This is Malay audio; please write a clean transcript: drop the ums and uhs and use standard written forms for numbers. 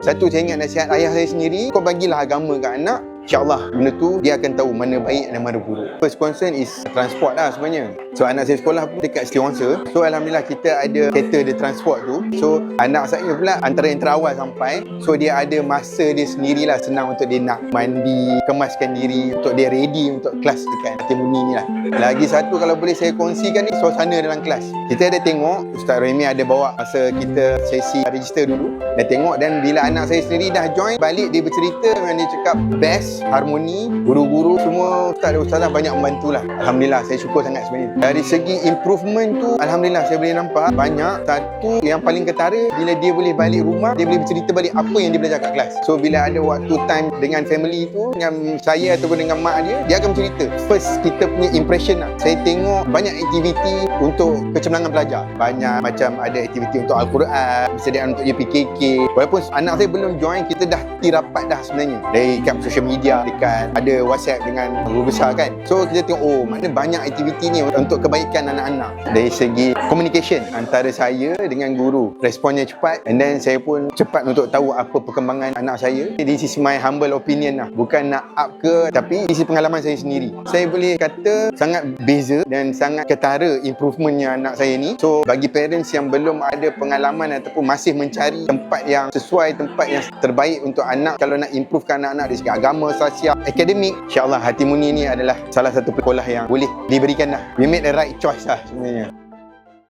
Satu, saya ingat nasihat ayah saya sendiri, kau bagilah agama kat anak, InsyaAllah benda tu dia akan tahu mana baik dan mana buruk. First concern is transport lah sebenarnya. So anak saya sekolah pun dekat Setiawangsa. So Alhamdulillah kita ada kereta dia transport tu. So anak saya pula antara yang terawal sampai. So dia ada masa dia sendirilah, senang untuk dia nak mandi, kemaskan diri, untuk dia ready untuk kelas dekat Hati Murni ni lah. Lagi satu kalau boleh saya kongsikan ni, suasana dalam kelas. Kita ada tengok Ustaz Remy ada bawa masa kita sesi register dulu. Dia tengok, dan bila anak saya sendiri dah join balik, dia bercerita dengan dia cakap best, harmoni, guru-guru semua, ustaz dan ustazah banyak membantulah. Alhamdulillah, saya syukur sangat sebenarnya. Dari segi improvement tu, Alhamdulillah saya boleh nampak banyak. Satu yang paling ketara, bila dia boleh balik rumah, dia boleh bercerita balik apa yang dia belajar kat kelas. So bila ada waktu time dengan family tu, dengan saya ataupun dengan mak dia akan bercerita. First, kita punya impression lah. Saya tengok banyak aktiviti untuk kecemerlangan pelajar. Banyak macam ada aktiviti untuk Al-Quran, persediaan untuk UPKK. Walaupun anak saya belum join, kita dah rapat dah sebenarnya. Dari kat social media, dekat ada WhatsApp dengan guru besar kan. So kita tengok, oh mana banyak aktiviti ni untuk kebaikan anak-anak. Dari segi communication antara saya dengan guru, responnya cepat, and then saya pun cepat untuk tahu apa perkembangan anak saya. This is my humble opinion lah. Bukan nak up ke, tapi isi pengalaman saya sendiri. Saya boleh kata sangat beza dan sangat ketara improvementnya anak saya ni. So bagi parents yang belum ada pengalaman ataupun masih mencari tempat yang sesuai, tempat yang terbaik untuk anak, kalau nak improvekan anak-anak dari segi agama, sosial, akademik, insyaAllah Hati Murni ni adalah salah satu sekolah yang boleh diberikan lah. We made the right choice lah sebenarnya.